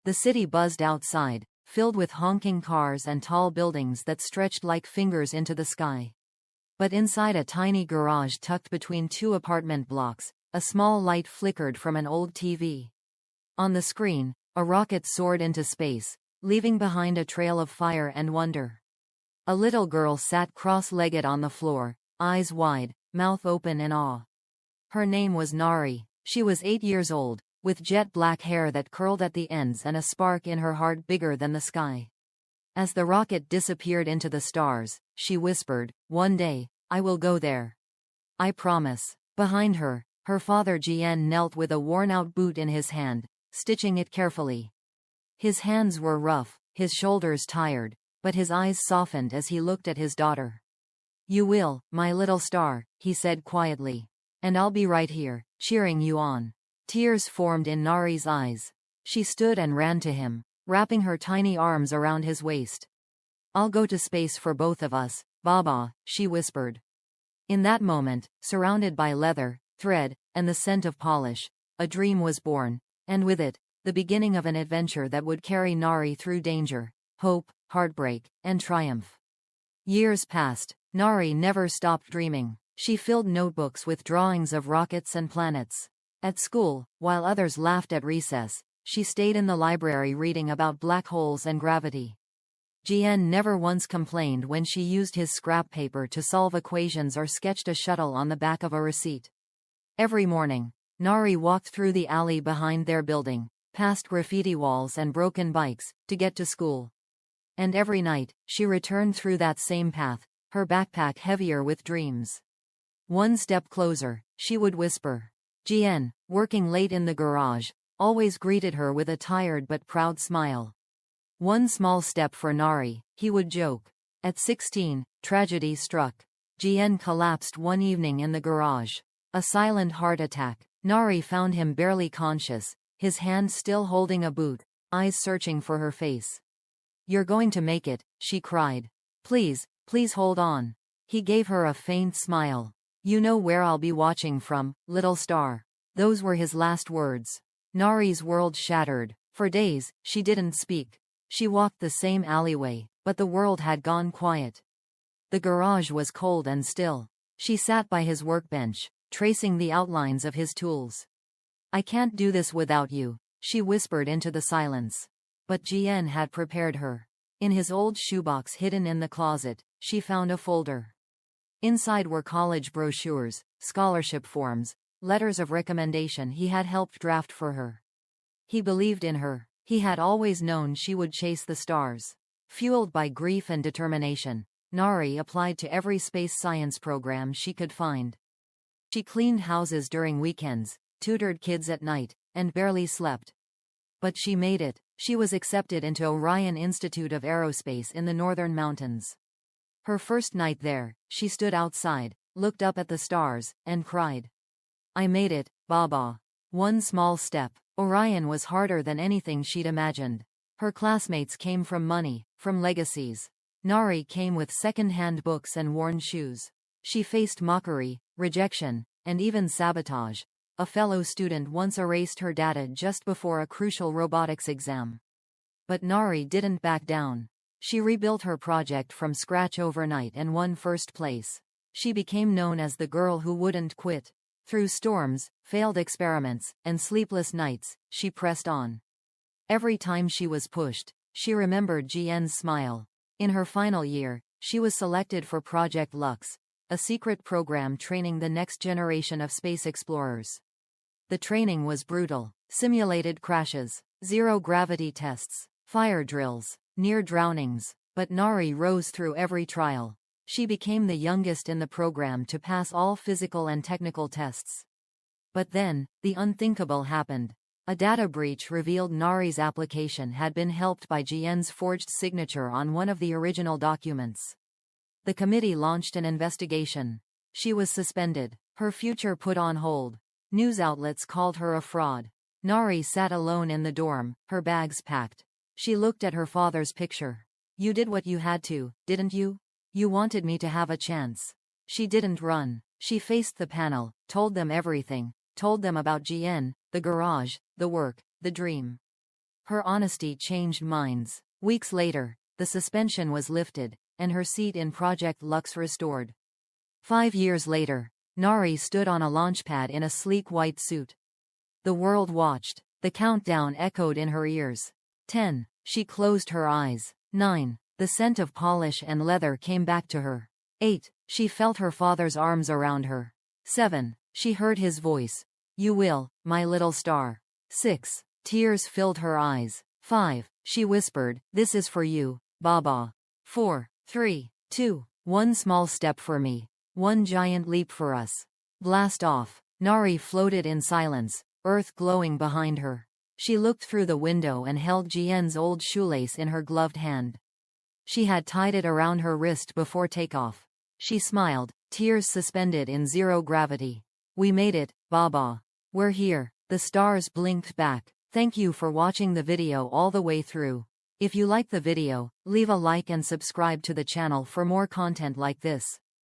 The city buzzed outside, filled with honking cars and tall buildings that stretched like fingers into the sky. But inside a tiny garage tucked between two apartment blocks, a small light flickered from an old TV. On the screen, a rocket soared into space, leaving behind a trail of fire and wonder. A little girl sat cross-legged on the floor, eyes wide, mouth open in awe. Her name was Nari. She was 8 years old, with jet black hair that curled at the ends and a spark in her heart bigger than the sky. As the rocket disappeared into the stars, she whispered, "One day, I will go there. I promise." Behind her, her father Jian knelt with a worn-out boot in his hand, stitching it carefully. His hands were rough, his shoulders tired, but his eyes softened as he looked at his daughter. "You will, my little star," he said quietly. "And I'll be right here, cheering you on." Tears formed in Nari's eyes. She stood and ran to him, wrapping her tiny arms around his waist. "I'll go to space for both of us, Baba," she whispered. In that moment, surrounded by leather, thread, and the scent of polish, a dream was born, and with it, the beginning of an adventure that would carry Nari through danger, hope, heartbreak, and triumph. Years passed. Nari never stopped dreaming. She filled notebooks with drawings of rockets and planets. At school, while others laughed at recess, she stayed in the library reading about black holes and gravity. Jian never once complained when she used his scrap paper to solve equations or sketched a shuttle on the back of a receipt. Every morning, Nari walked through the alley behind their building, past graffiti walls and broken bikes, to get to school. And every night, she returned through that same path, her backpack heavier with dreams. "One step closer," she would whisper. Jian, working late in the garage, always greeted her with a tired but proud smile. "One small step for Nari," he would joke. At 16, tragedy struck. Jian collapsed one evening in the garage. A silent heart attack. Nari found him barely conscious, his hand still holding a boot, eyes searching for her face. "You're going to make it," she cried. "Please, please hold on." He gave her a faint smile. "You know where I'll be watching from, little star." Those were his last words. Nari's world shattered. For days, she didn't speak. She walked the same alleyway, but the world had gone quiet. The garage was cold and still. She sat by his workbench, tracing the outlines of his tools. "I can't do this without you," she whispered into the silence. But Jian had prepared her. In his old shoebox hidden in the closet, she found a folder. Inside were college brochures, scholarship forms, letters of recommendation he had helped draft for her. He believed in her. He had always known she would chase the stars. Fueled by grief and determination, Nari applied to every space science program she could find. She cleaned houses during weekends, tutored kids at night, and barely slept. But she made it. She was accepted into Orion Institute of Aerospace in the northern mountains. Her first night there, she stood outside, looked up at the stars, and cried. "I made it, Baba." One small step. Orion was harder than anything she'd imagined. Her classmates came from money, from legacies. Nari came with second-hand books and worn shoes. She faced mockery, rejection, and even sabotage. A fellow student once erased her data just before a crucial robotics exam. But Nari didn't back down. She rebuilt her project from scratch overnight and won first place. She became known as the girl who wouldn't quit. Through storms, failed experiments, and sleepless nights, she pressed on. Every time she was pushed, she remembered Jian's smile. In her final year, she was selected for Project Lux, a secret program training the next generation of space explorers. The training was brutal. Simulated crashes, zero-gravity tests, fire drills, near drownings. But Nari rose through every trial. She became the youngest in the program to pass all physical and technical tests. But then, the unthinkable happened. A data breach revealed Nari's application had been helped by Jian's forged signature on one of the original documents. The committee launched an investigation. She was suspended, her future put on hold. News outlets called her a fraud. Nari sat alone in the dorm, her bags packed. She looked at her father's picture. "You did what you had to, didn't you? You wanted me to have a chance." She didn't run. She faced the panel, told them everything, told them about Jian, the garage, the work, the dream. Her honesty changed minds. Weeks later, the suspension was lifted, and her seat in Project Lux restored. 5 years later, Nari stood on a launchpad in a sleek white suit. The world watched. The countdown echoed in her ears. 10. She closed her eyes. 9. The scent of polish and leather came back to her. 8. She felt her father's arms around her. 7. She heard his voice. You will, my little star. 6. Tears filled her eyes. 5. She whispered, this is for you, Baba. 4. 3. 2. One small step for me. One giant leap for us. Blast off. Nari floated in silence, earth glowing behind her. She looked through the window and held Jian's old shoelace in her gloved hand. She had tied it around her wrist before takeoff. She smiled, tears suspended in zero gravity. We made it, Baba. We're here. The stars blinked back. Thank you for watching the video all the way through. If you like the video, leave a like and subscribe to the channel for more content like this.